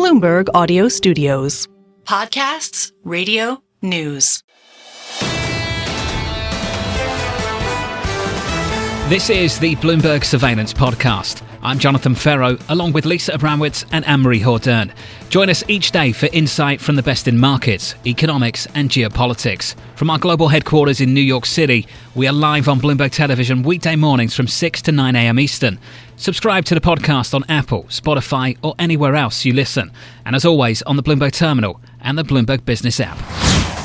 Bloomberg Audio Studios. Podcasts, radio, news. This is the Bloomberg Surveillance Podcast. I'm Jonathan Ferro, along with Lisa Abramowitz and Anne-Marie Hordern. Join us each day for insight from the best in markets, economics and geopolitics. From our global headquarters in New York City, we are live on Bloomberg Television weekday mornings from 6 to 9 a.m. Eastern. Subscribe to the podcast on Apple, Spotify or anywhere else you listen. And as always, on the Bloomberg Terminal and the Bloomberg Business app.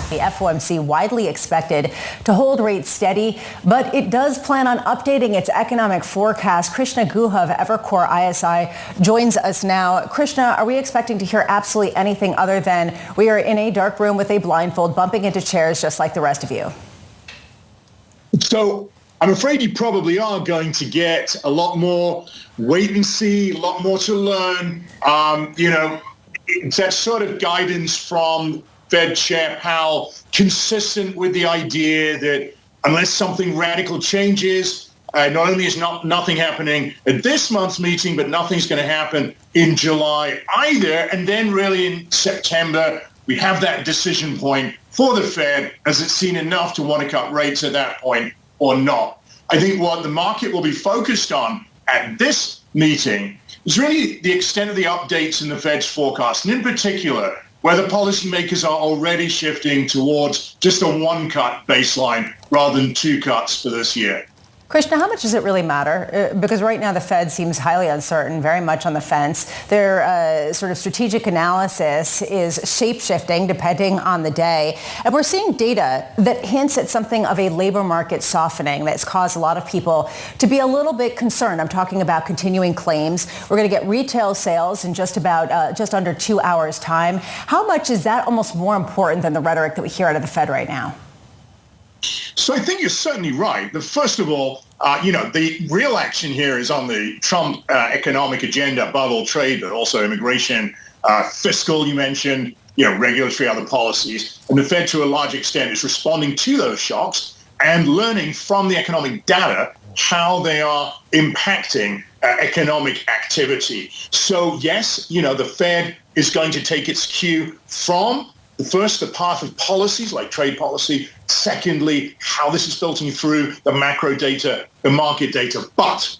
The FOMC widely expected to hold rates steady, but it does plan on updating its economic forecast. Krishna Guha of Evercore ISI joins us now. Krishna, are we expecting to hear absolutely anything other than we are in a dark room with a blindfold, bumping into chairs just like the rest of you? So I'm afraid you probably are going to get a lot more wait and see, a lot more to learn. It's that sort of guidance from Fed Chair Powell, consistent with the idea that unless something radical changes, not only is nothing happening at this month's meeting, but nothing's going to happen in July either. And then really in September, we have that decision point for the Fed. Has it seen enough to want to cut rates at that point or not? I think what the market will be focused on at this meeting is really the extent of the updates in the Fed's forecast, and in particular, whether policymakers are already shifting towards just a one-cut baseline rather than two cuts for this year. Krishna, how much does it really matter? Because right now the Fed seems highly uncertain, very much on the fence. Their sort of strategic analysis is shape-shifting depending on the day. And we're seeing data that hints at something of a labor market softening that's caused a lot of people to be a little bit concerned. I'm talking about continuing claims. We're going to get retail sales in just under 2 hours' time. How much is that almost more important than the rhetoric that we hear out of the Fed right now? So I think you're certainly right. First of all, the real action here is on the Trump economic agenda, above all trade, but also immigration, fiscal, you mentioned, regulatory, other policies. And the Fed, to a large extent, is responding to those shocks and learning from the economic data how they are impacting economic activity. So yes, the Fed is going to take its cue from first, the path of policies like trade policy. Secondly, how this is filtering through the macro data, the market data. But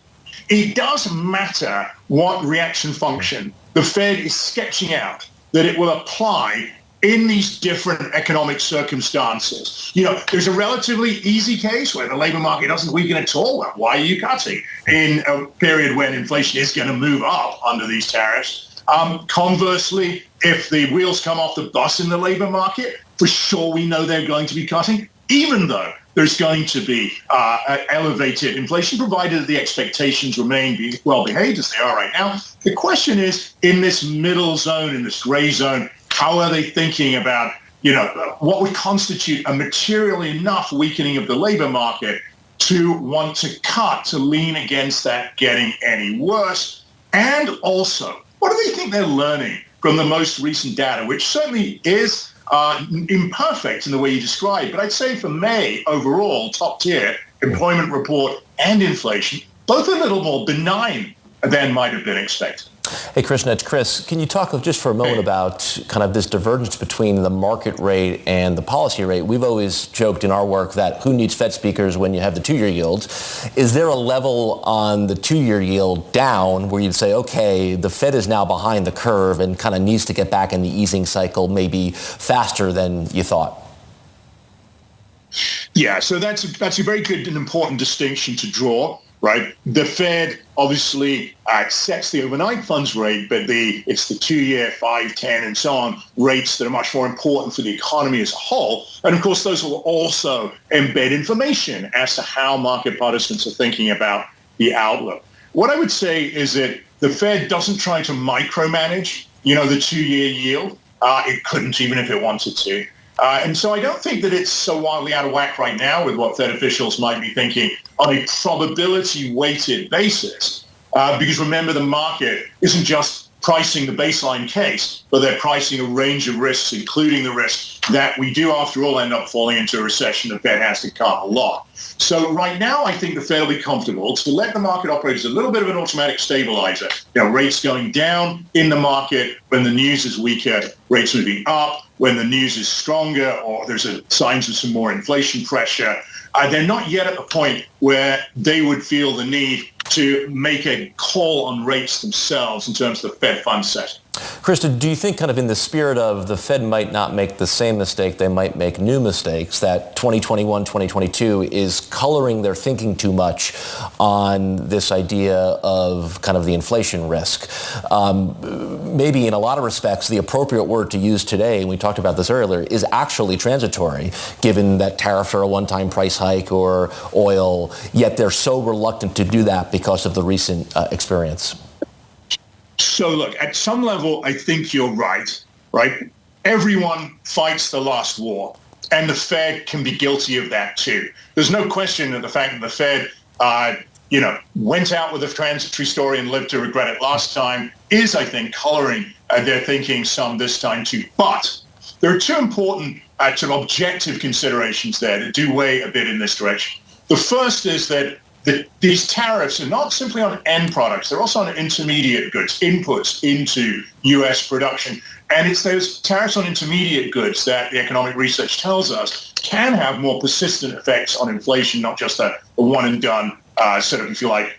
it does matter what reaction function the Fed is sketching out that it will apply in these different economic circumstances. There's a relatively easy case where the labor market doesn't weaken at all. Well, why are you cutting in a period when inflation is going to move up under these tariffs? Conversely, if the wheels come off the bus in the labor market, for sure we know they're going to be cutting, even though there's going to be elevated inflation, provided that the expectations remain well behaved as they are right now. The question is, in this middle zone, in this gray zone, how are they thinking about, what would constitute a materially enough weakening of the labor market to want to cut, to lean against that getting any worse? And also, what do they think they're learning from the most recent data, which certainly is imperfect in the way you described? But I'd say for May, overall, top tier, employment report and inflation, both a little more benign than might have been expected. Hey, Krishna, it's Chris. Can you talk just for a moment about kind of this divergence between the market rate and the policy rate? We've always joked in our work that who needs Fed speakers when you have the two-year yields? Is there a level on the two-year yield down where you'd say, okay, the Fed is now behind the curve and kind of needs to get back in the easing cycle maybe faster than you thought? Yeah, so that's a very good and important distinction to draw. Right. The Fed obviously sets the overnight funds rate, but it's the 2-year, 5, 10, and so on rates that are much more important for the economy as a whole. And of course, those will also embed information as to how market participants are thinking about the outlook. What I would say is that the Fed doesn't try to micromanage, the 2-year yield. It couldn't, even if it wanted to. And so I don't think that it's so wildly out of whack right now with what Fed officials might be thinking on a probability-weighted basis. Because remember, the market isn't just pricing the baseline case, but they're pricing a range of risks, including the risk that we do, after all, end up falling into a recession. The Fed has to cut a lot. So right now, I think the Fed will be comfortable to let the market operate as a little bit of an automatic stabilizer. Rates going down in the market when the news is weaker, rates moving up when the news is stronger or there's signs of some more inflation pressure. They're not yet at the point where they would feel the need to make a call on rates themselves in terms of the Fed funds setting. Krishna, do you think kind of in the spirit of the Fed might not make the same mistake, they might make new mistakes, that 2021, 2022 is coloring their thinking too much on this idea of kind of the inflation risk? Maybe in a lot of respects, the appropriate word to use today, and we talked about this earlier, is actually transitory, given that tariffs are a one-time price hike or oil, yet they're so reluctant to do that because of the recent experience. So look, at some level, I think you're right? Everyone fights the last war, and the Fed can be guilty of that too. There's no question that the fact that the Fed, went out with a transitory story and lived to regret it last time is, I think, coloring their thinking some this time too. But there are two important sort of objective considerations there that do weigh a bit in this direction. The first is that these tariffs are not simply on end products, they're also on intermediate goods, inputs into U.S. production. And it's those tariffs on intermediate goods that the economic research tells us can have more persistent effects on inflation, not just a one and done sort of, if you like,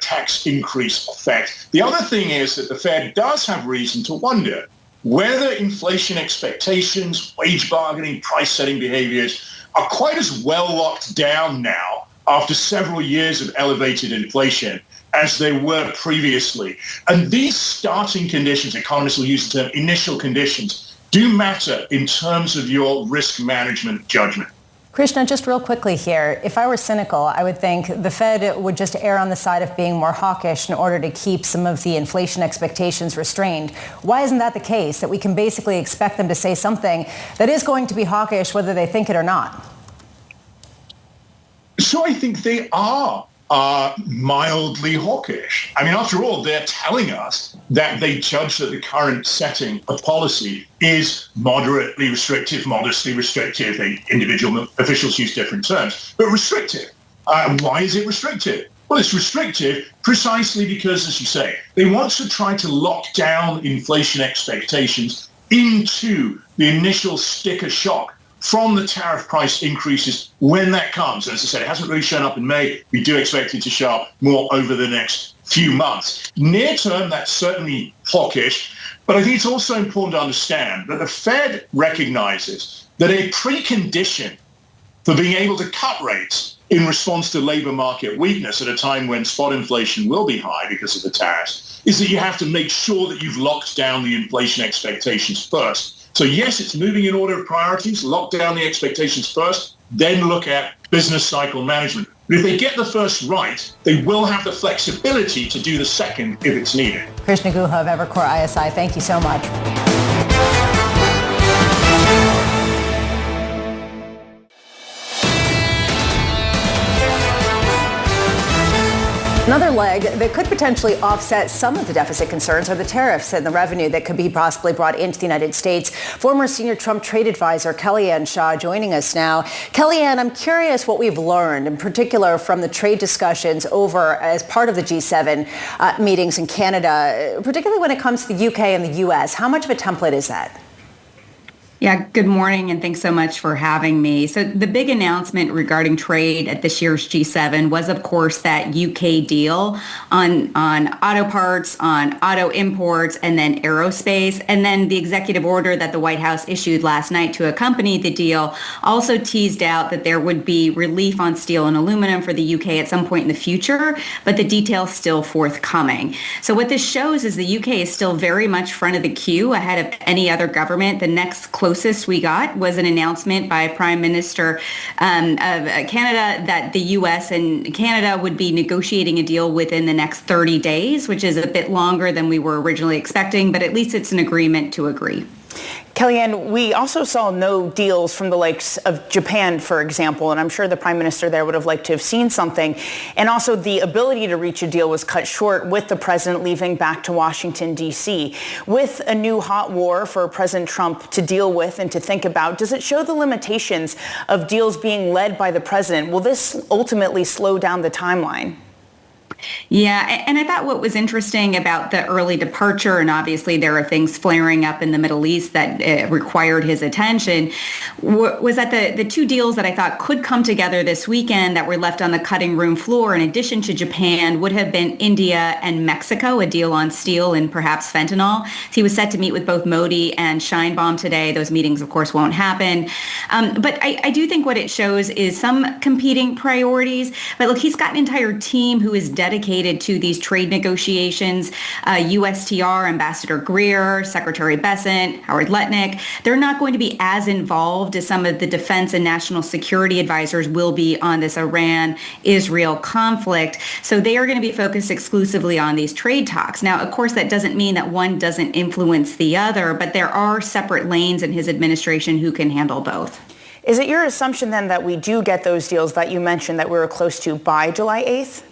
tax increase effect. The other thing is that the Fed does have reason to wonder whether inflation expectations, wage bargaining, price setting behaviors are quite as well locked down now after several years of elevated inflation as they were previously. And these starting conditions, economists will use the term initial conditions, do matter in terms of your risk management judgment. Krishna, just real quickly here, if I were cynical, I would think the Fed would just err on the side of being more hawkish in order to keep some of the inflation expectations restrained. Why isn't that the case, that we can basically expect them to say something that is going to be hawkish whether they think it or not? So I think they are mildly hawkish. I mean, after all, they're telling us that they judge that the current setting of policy is moderately restrictive, modestly restrictive. Individual officials use different terms, but restrictive. Why is it restrictive? Well, it's restrictive precisely because, as you say, they want to try to lock down inflation expectations into the initial sticker shock from the tariff price increases when that comes. And as I said, it hasn't really shown up in May. We do expect it to show up more over the next few months. Near term, that's certainly hawkish, but I think it's also important to understand that the Fed recognizes that a precondition for being able to cut rates in response to labor market weakness at a time when spot inflation will be high because of the tariffs is that you have to make sure that you've locked down the inflation expectations first. So yes, it's moving in order of priorities, lock down the expectations first, then look at business cycle management. But if they get the first right, they will have the flexibility to do the second if it's needed. Krishna Guha of Evercore ISI, thank you so much. Another leg that could potentially offset some of the deficit concerns are the tariffs and the revenue that could be possibly brought into the United States. Former senior Trump trade advisor Kellyanne Shah joining us now. Kellyanne, I'm curious what we've learned, in particular from the trade discussions over as part of the G7 meetings in Canada, particularly when it comes to the UK and the US. How much of a template is that? Yeah, good morning, and thanks so much for having me. So the big announcement regarding trade at this year's G7 was, of course, that UK deal on auto parts, on auto imports, and then aerospace. And then the executive order that the White House issued last night to accompany the deal also teased out that there would be relief on steel and aluminum for the UK at some point in the future, but the details still forthcoming. So what this shows is the UK is still very much front of the queue ahead of any other government. The next closest we got was an announcement by Prime Minister of Canada that the U.S. and Canada would be negotiating a deal within the next 30 days, which is a bit longer than we were originally expecting, but at least it's an agreement to agree. Kellyanne, we also saw no deals from the likes of Japan, for example, and I'm sure the prime minister there would have liked to have seen something. And also the ability to reach a deal was cut short with the president leaving back to Washington, D.C. With a new hot war for President Trump to deal with and to think about, does it show the limitations of deals being led by the president? Will this ultimately slow down the timeline? Yeah, and I thought what was interesting about the early departure, and obviously there are things flaring up in the Middle East that required his attention, was that the two deals that I thought could come together this weekend that were left on the cutting room floor, in addition to Japan, would have been India and Mexico, a deal on steel and perhaps fentanyl. He was set to meet with both Modi and Sheinbaum today. Those meetings, of course, won't happen. But I do think what it shows is some competing priorities. But look, he's got an entire team who is dedicated to these trade negotiations. USTR, Ambassador Greer, Secretary Bessent, Howard Lutnick, they're not going to be as involved as some of the defense and national security advisors will be on this Iran-Israel conflict. So they are going to be focused exclusively on these trade talks. Now, of course, that doesn't mean that one doesn't influence the other, but there are separate lanes in his administration who can handle both. Is it your assumption then that we do get those deals that you mentioned that we were close to by July 8th?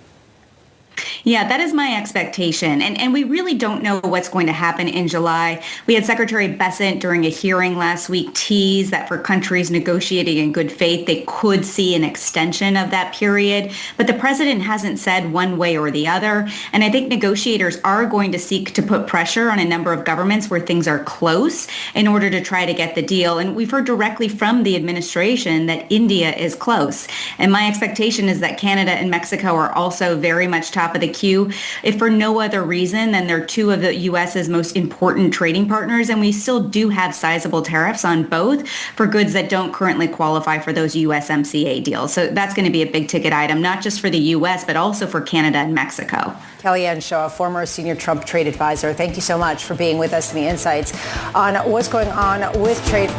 Yeah, that is my expectation. And we really don't know what's going to happen in July. We had Secretary Bessent during a hearing last week tease that for countries negotiating in good faith, they could see an extension of that period. But the president hasn't said one way or the other. And I think negotiators are going to seek to put pressure on a number of governments where things are close in order to try to get the deal. And we've heard directly from the administration that India is close. And my expectation is that Canada and Mexico are also very much top of the queue, if for no other reason than they're two of the U.S.'s most important trading partners, and we still do have sizable tariffs on both for goods that don't currently qualify for those USMCA deals. So that's going to be a big ticket item, not just for the U.S., but also for Canada and Mexico. Kellyanne Shaw, former senior Trump trade advisor, thank you so much for being with us in the Insights on what's going on with trade.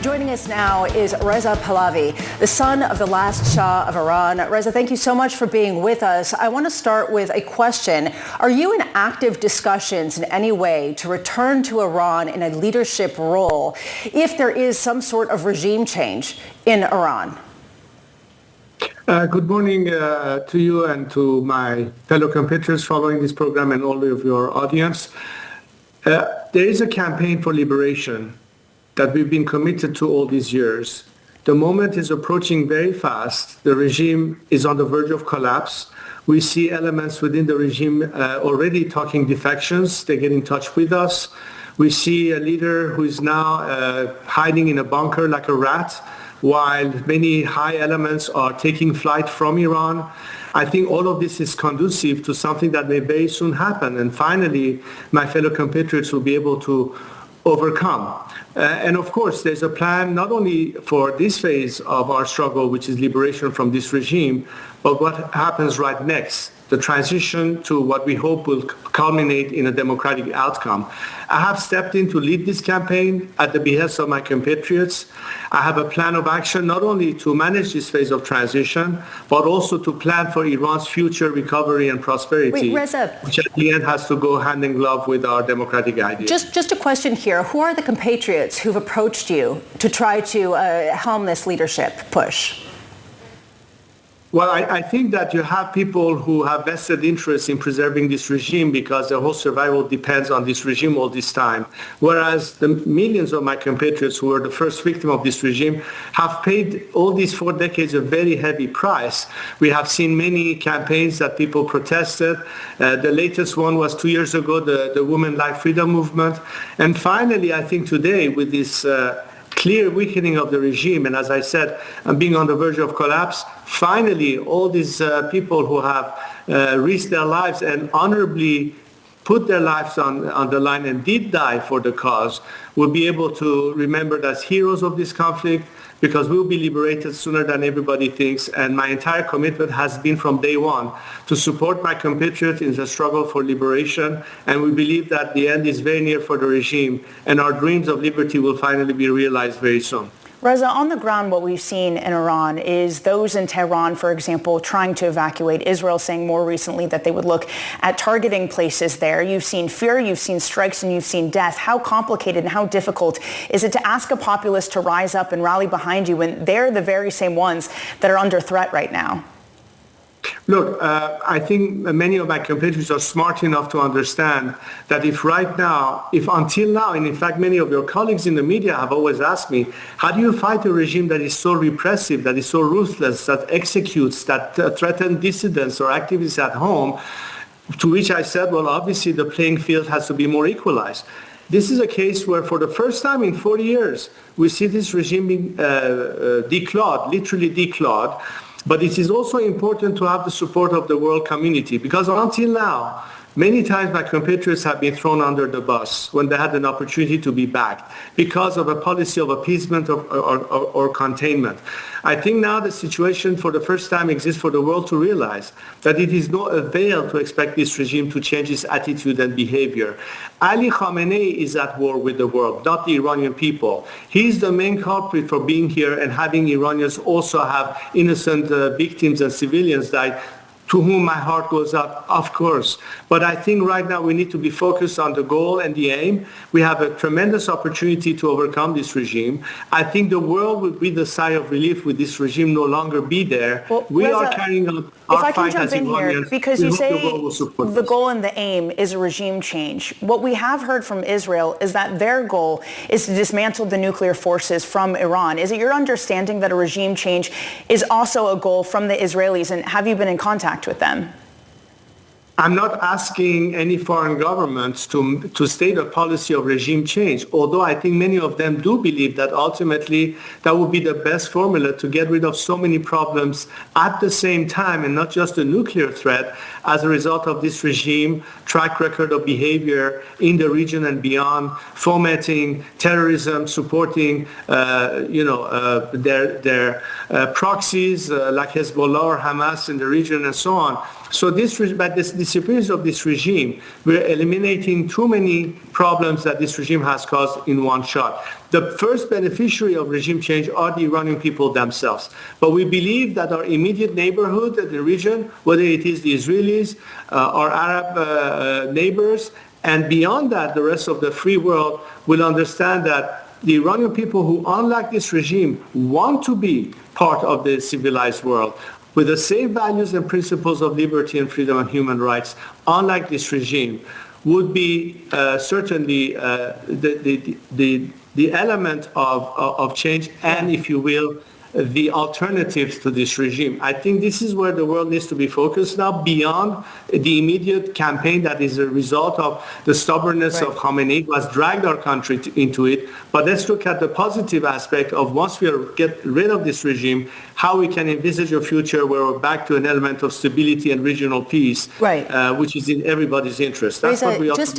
Joining us now is Reza Pahlavi, the son of the last Shah of Iran. Reza, thank you so much for being with us. I want to start with a question. Are you in active discussions in any way to return to Iran in a leadership role if there is some sort of regime change in Iran? Good morning to you and to my fellow compatriots following this program and all of your audience. There is a campaign for liberation that we've been committed to all these years. The moment is approaching very fast. The regime is on the verge of collapse. We see elements within the regime already talking defections. They get in touch with us. We see a leader who is now hiding in a bunker like a rat, while many high elements are taking flight from Iran. I think all of this is conducive to something that may very soon happen. And finally, my fellow compatriots will be able to overcome. And of course, there's a plan not only for this phase of our struggle, which is liberation from this regime, but what happens right next, the transition to what we hope will culminate in a democratic outcome. I have stepped in to lead this campaign at the behest of my compatriots. I have a plan of action not only to manage this phase of transition, but also to plan for Iran's future recovery and prosperity, Wait, Reza, which at the end has to go hand in glove with our democratic ideas. Just a question here. Who are the compatriots who've approached you to try to helm this leadership push? Well, I think that you have people who have vested interest in preserving this regime because their whole survival depends on this regime all this time. Whereas the millions of my compatriots who were the first victim of this regime have paid all these 4 decades a very heavy price. We have seen many campaigns that people protested. The latest one was 2 years ago, the Women Life Freedom Movement. And finally, I think today with this clear weakening of the regime, and as I said, being on the verge of collapse, finally, all these people who have risked their lives and honorably put their lives on the line and did die for the cause will be able to remembered as heroes of this conflict, because we'll be liberated sooner than everybody thinks. And my entire commitment has been from day one to support my compatriots in the struggle for liberation. And we believe that the end is very near for the regime, and our dreams of liberty will finally be realized very soon. Reza, on the ground, what we've seen in Iran is those in Tehran, for example, trying to evacuate. Israel saying more recently that they would look at targeting places there. You've seen fear, you've seen strikes, and you've seen death. How complicated and how difficult is it to ask a populace to rise up and rally behind you when they're the very same ones that are under threat right now? Look, I think many of my competitors are smart enough to understand that if until now, and in fact many of your colleagues in the media have always asked me, how do you fight a regime that is so repressive, that is so ruthless, that executes, that threatens dissidents or activists at home? To which I said, well, obviously the playing field has to be more equalized. This is a case where for the first time in 40 years, we see this regime being declawed, literally declawed. But it is also important to have the support of the world community, because until now, many times my competitors have been thrown under the bus when they had an opportunity to be backed because of a policy of appeasement or containment. I think now the situation for the first time exists for the world to realize that it is no avail to expect this regime to change its attitude and behavior. Ali Khamenei is at war with the world, not the Iranian people. He is the main culprit for being here and having Iranians also have innocent victims and civilians die, to whom my heart goes out, of course. But I think right now we need to be focused on the goal and the aim. We have a tremendous opportunity to overcome this regime. I think the world will breathe a sigh of relief with this regime no longer be there. Well, we Reza, are carrying on our fight as Iranians. Because you say the goal and the aim is a regime change. What we have heard from Israel is that their goal is to dismantle the nuclear forces from Iran. Is it your understanding that a regime change is also a goal from the Israelis, and have you been in contact with them? I'm not asking any foreign governments to state a policy of regime change, although I think many of them do believe that ultimately that would be the best formula to get rid of so many problems at the same time, and not just the nuclear threat as a result of this regime track record of behavior in the region and beyond, fomenting terrorism, supporting their proxies like Hezbollah or Hamas in the region and so on. So by the disappearance of this regime, we're eliminating too many problems that this regime has caused in one shot. The first beneficiary of regime change are the Iranian people themselves. But we believe that our immediate neighborhood in the region, whether it is the Israelis, our Arab neighbors, and beyond that, the rest of the free world will understand that the Iranian people who, unlike this regime, want to be part of the civilized world, with the same values and principles of liberty and freedom and human rights, unlike this regime, would be certainly the element of change and, if you will, the alternatives to this regime. I think this is where the world needs to be focused now, beyond the immediate campaign that is a result of the stubbornness of Khamenei, who has dragged our country into it. But let's look at the positive aspect of, once we get rid of this regime, how we can envisage a future where we're back to an element of stability and regional peace, which is in everybody's interest. That's Reza, what we just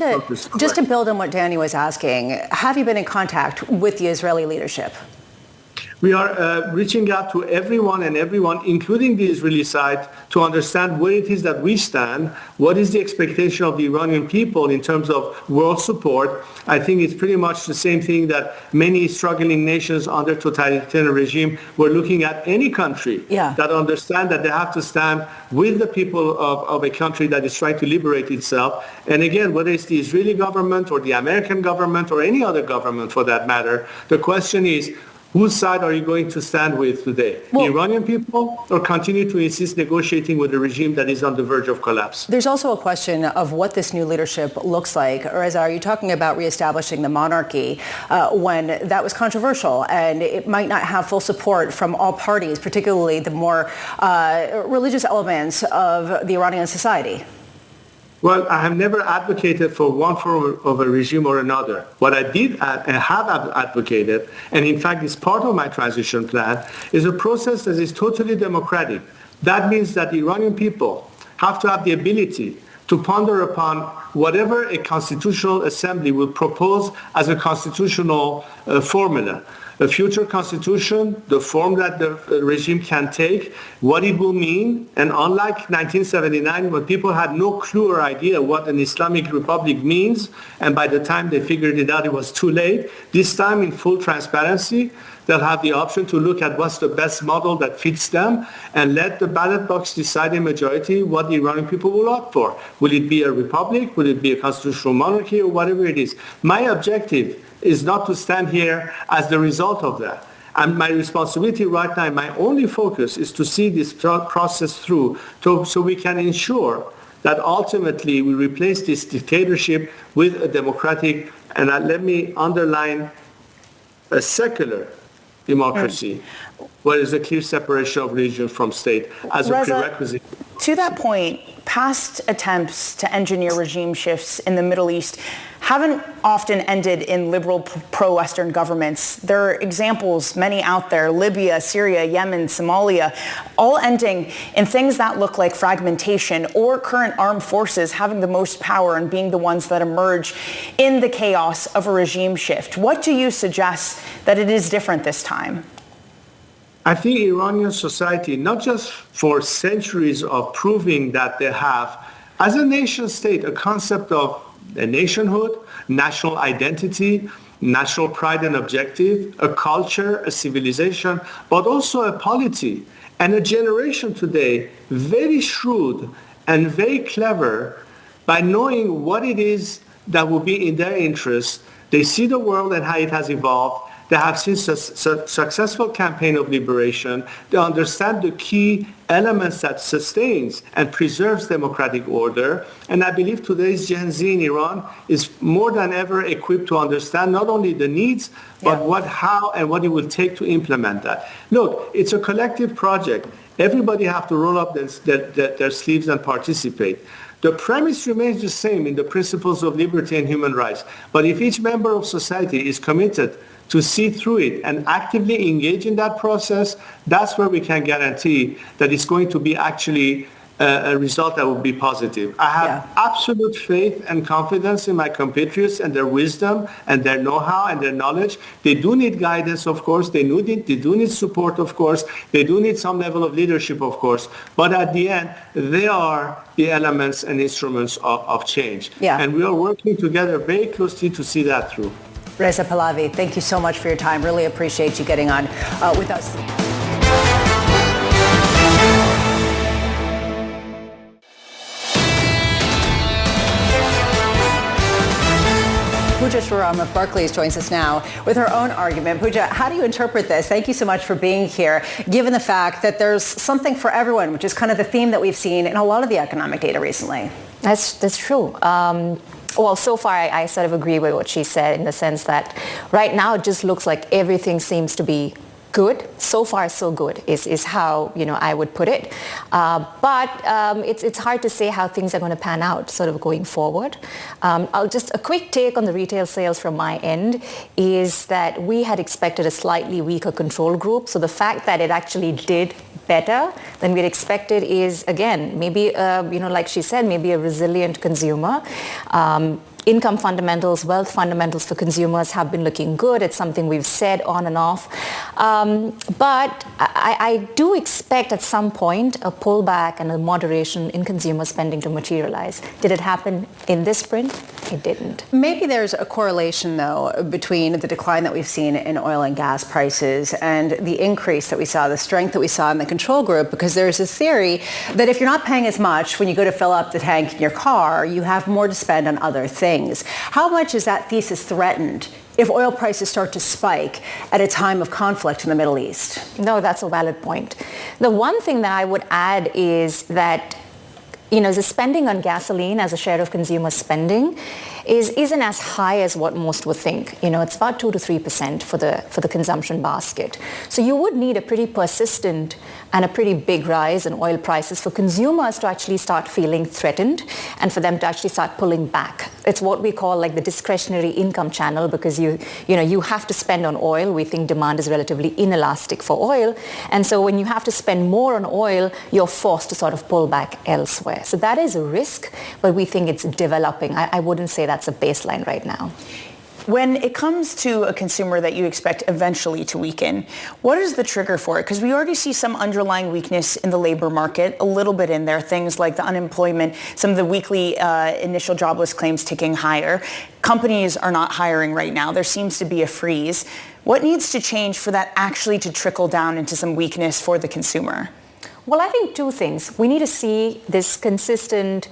to build on what Danny was asking, have you been in contact with the Israeli leadership? We are reaching out to everyone, including the Israeli side, to understand where it is that we stand, what is the expectation of the Iranian people in terms of world support. I think it's pretty much the same thing that many struggling nations under totalitarian regime were looking at any country that understand that they have to stand with the people of a country that is trying to liberate itself. And again, whether it's the Israeli government or the American government or any other government for that matter, the question is, whose side are you going to stand with today? The Iranian people, or continue to insist negotiating with a regime that is on the verge of collapse? There's also a question of what this new leadership looks like. Reza, are you talking about reestablishing the monarchy when that was controversial and it might not have full support from all parties, particularly the more religious elements of the Iranian society? Well, I have never advocated for one form of a regime or another. What I did and have advocated, and in fact is part of my transition plan, is a process that is totally democratic. That means that the Iranian people have to have the ability to ponder upon whatever a constitutional assembly will propose as a constitutional formula. A future constitution, the form that the regime can take, what it will mean. And unlike 1979, when people had no clue or idea what an Islamic republic means, and by the time they figured it out, it was too late, this time in full transparency, they'll have the option to look at what's the best model that fits them and let the ballot box decide in majority what the Iranian people will opt for. Will it be a republic? Will it be a constitutional monarchy, or whatever it is? My objective is not to stand here as the result of that. And my responsibility right now, my only focus is to see this process through so we can ensure that ultimately we replace this dictatorship with a democratic, and let me underline, a secular democracy, where there's a clear separation of religion from state as a prerequisite. To that point, past attempts to engineer regime shifts in the Middle East haven't often ended in liberal pro-Western governments. There are examples, many out there, Libya, Syria, Yemen, Somalia, all ending in things that look like fragmentation or current armed forces having the most power and being the ones that emerge in the chaos of a regime shift. What do you suggest that it is different this time? I think Iranian society, not just for centuries of proving that they have, as a nation state, a concept of a nationhood, national identity, national pride and objective, a culture, a civilization, but also a polity. And a generation today, very shrewd and very clever, by knowing what it is that will be in their interest. They see the world and how it has evolved. They have seen successful campaign of liberation. They understand the key elements that sustains and preserves democratic order. And I believe today's Gen Z in Iran is more than ever equipped to understand not only the needs, but how and what it will take to implement that. Look, it's a collective project. Everybody have to roll up their sleeves and participate. The premise remains the same in the principles of liberty and human rights. But if each member of society is committed to see through it and actively engage in that process, that's where we can guarantee that it's going to be actually a result that will be positive. I have absolute faith and confidence in my compatriots and their wisdom and their know-how and their knowledge. They do need guidance, of course. They do need support, of course. They do need some level of leadership, of course. But at the end, they are the elements and instruments of change. Yeah. And we are working together very closely to see that through. Reza Pahlavi, thank you so much for your time. Really appreciate you getting on with us. Pooja Sriram of Barclays joins us now with her own argument. Pooja, how do you interpret this? Thank you so much for being here, given the fact that there's something for everyone, which is kind of the theme that we've seen in a lot of the economic data recently. That's true. Well, so far, I sort of agree with what she said in the sense that right now it just looks like everything seems to be good. So far, so good is how I would put it. But it's hard to say how things are going to pan out sort of going forward. A quick take on the retail sales from my end is that we had expected a slightly weaker control group. So the fact that it actually did better than we'd expected is, again, maybe, like she said, maybe a resilient consumer. Income fundamentals, wealth fundamentals for consumers have been looking good. It's something we've said on and off. But I do expect at some point a pullback and a moderation in consumer spending to materialize. Did it happen in this sprint? It didn't. Maybe there's a correlation, though, between the decline that we've seen in oil and gas prices and the increase that we saw, the strength that we saw in the control group, because there's this theory that if you're not paying as much when you go to fill up the tank in your car, you have more to spend on other things. How much is that thesis threatened if oil prices start to spike at a time of conflict in the Middle East? No, that's a valid point. The one thing that I would add is that the spending on gasoline as a share of consumer spending isn't as high as what most would think. It's about 2 to 3% for the consumption basket. So you would need a pretty persistent and a pretty big rise in oil prices for consumers to actually start feeling threatened and for them to actually start pulling back. It's what we call like the discretionary income channel, because you have to spend on oil. We think demand is relatively inelastic for oil. And so when you have to spend more on oil, you're forced to sort of pull back elsewhere. So that is a risk, but we think it's developing. I wouldn't say that's a baseline right now. When it comes to a consumer that you expect eventually to weaken, what is the trigger for it? Because we already see some underlying weakness in the labor market, a little bit in there, things like the unemployment, some of the weekly initial jobless claims ticking higher. Companies are not hiring right now. There seems to be a freeze. What needs to change for that actually to trickle down into some weakness for the consumer? Well, I think two things. We need to see this consistent,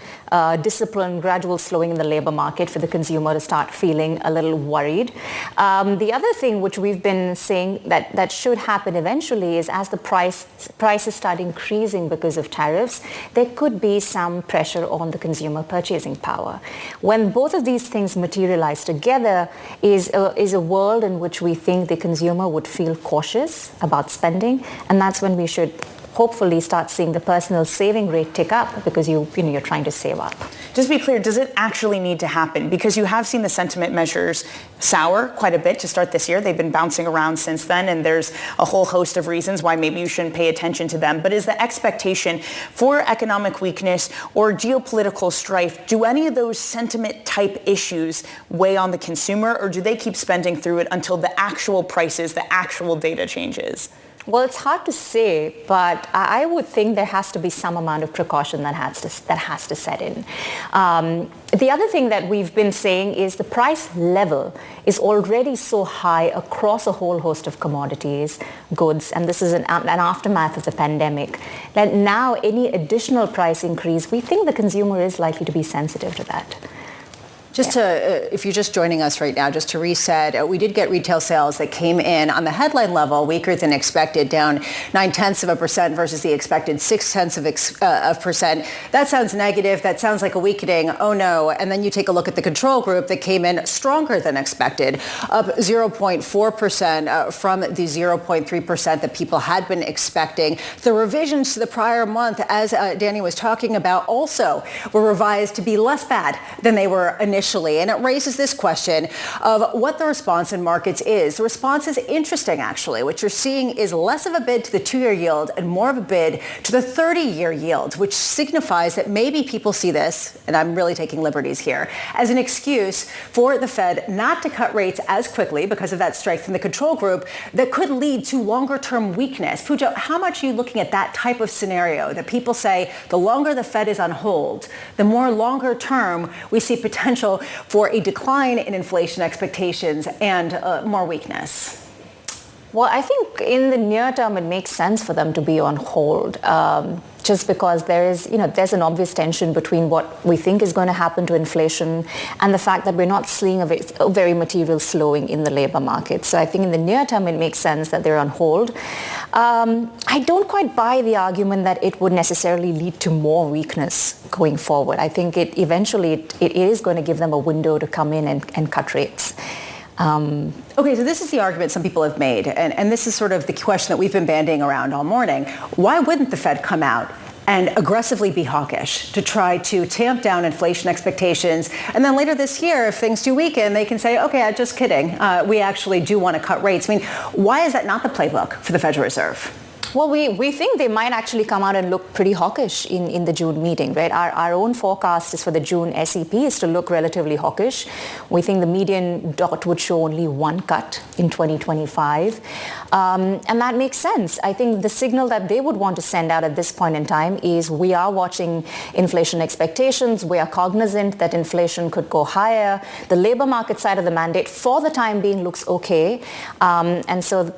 disciplined, gradual slowing in the labor market for the consumer to start feeling a little worried. The other thing which we've been saying that should happen eventually is as the prices start increasing because of tariffs, there could be some pressure on the consumer purchasing power. When both of these things materialize together is a world in which we think the consumer would feel cautious about spending, and that's when we should hopefully start seeing the personal saving rate tick up because you're trying to save up. Just be clear, does it actually need to happen? Because you have seen the sentiment measures sour quite a bit to start this year. They've been bouncing around since then, and there's a whole host of reasons why maybe you shouldn't pay attention to them. But is the expectation for economic weakness or geopolitical strife, do any of those sentiment type issues weigh on the consumer, or do they keep spending through it until the actual prices, the actual data changes? Well, it's hard to say, but I would think there has to be some amount of precaution that has to set in. The other thing that we've been saying is the price level is already so high across a whole host of commodities, goods, and this is an aftermath of the pandemic, that now any additional price increase, we think the consumer is likely to be sensitive to that. Just to, if you're just joining us right now, just to reset, we did get retail sales that came in on the headline level weaker than expected, down 0.9% versus the expected 0.6%. That sounds negative. That sounds like a weakening. Oh no. And then you take a look at the control group that came in stronger than expected, up 0.4% from the 0.3% that people had been expecting. The revisions to the prior month, as Danny was talking about, also were revised to be less bad than they were initially. And it raises this question of what the response in markets is. The response is interesting, actually. What you're seeing is less of a bid to the 2-year yield and more of a bid to the 30-year yield, which signifies that maybe people see this, and I'm really taking liberties here, as an excuse for the Fed not to cut rates as quickly because of that strength in the control group that could lead to longer-term weakness. Pooja, how much are you looking at that type of scenario that people say the longer the Fed is on hold, the more longer-term we see potential for a decline in inflation expectations and more weakness? Well, I think in the near term, it makes sense for them to be on hold, just because there's an obvious tension between what we think is going to happen to inflation and the fact that we're not seeing a very material slowing in the labor market. So I think in the near term, it makes sense that they're on hold. I don't quite buy the argument that it would necessarily lead to more weakness going forward. I think it is going to give them a window to come in and cut rates. Okay, so this is the argument some people have made, and this is sort of the question that we've been bandying around all morning. Why wouldn't the Fed come out and aggressively be hawkish to try to tamp down inflation expectations? And then later this year, if things do weaken, they can say, okay, just kidding. We actually do want to cut rates. I mean, why is that not the playbook for the Federal Reserve? Well, we think they might actually come out and look pretty hawkish in the June meeting, right? Our own forecast is for the June SEP is to look relatively hawkish. We think the median dot would show only one cut in 2025. And that makes sense. I think the signal that they would want to send out at this point in time is we are watching inflation expectations. We are cognizant that inflation could go higher. The labor market side of the mandate for the time being looks okay. And so,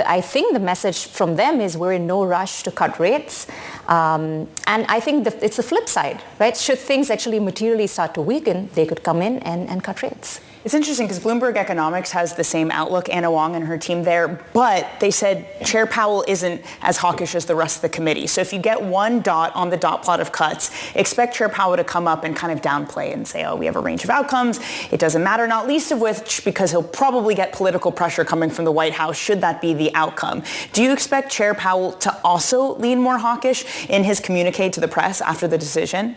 I think the message from them is we're in no rush to cut rates. And I think it's the flip side, right? Should things actually materially start to weaken, they could come in and cut rates. It's interesting because Bloomberg Economics has the same outlook, Anna Wong and her team there, but they said Chair Powell isn't as hawkish as the rest of the committee. So if you get one dot on the dot plot of cuts, expect Chair Powell to come up and kind of downplay and say, oh, we have a range of outcomes. It doesn't matter, not least of which because he'll probably get political pressure coming from the White House should that be the outcome. Do you expect Chair Powell to also lean more hawkish in his communique to the press after the decision?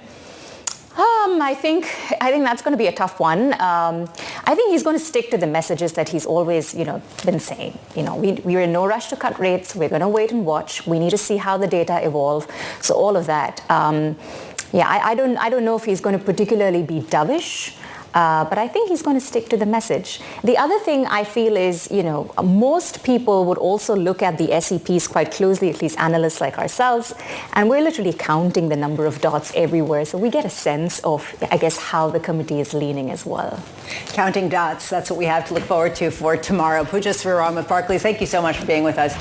I think that's going to be a tough one. I think he's going to stick to the messages that he's always, been saying. We're in no rush to cut rates. We're going to wait and watch. We need to see how the data evolve. So all of that. I don't know if he's going to particularly be dovish. But I think he's going to stick to the message. The other thing I feel is, most people would also look at the SEPs quite closely, at least analysts like ourselves, and we're literally counting the number of dots everywhere. So we get a sense of, I guess, how the committee is leaning as well. Counting dots, that's what we have to look forward to for tomorrow. Pooja Sriram with Barclays, thank you so much for being with us.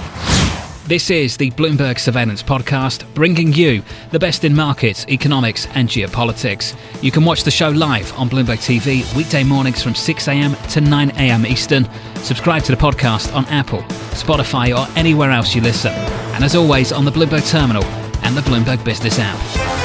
This is the Bloomberg Surveillance Podcast, bringing you the best in markets, economics and geopolitics. You can watch the show live on Bloomberg TV weekday mornings from 6 a.m. to 9 a.m. Eastern. Subscribe to the podcast on Apple, Spotify or anywhere else you listen. And as always, on the Bloomberg Terminal and the Bloomberg Business app.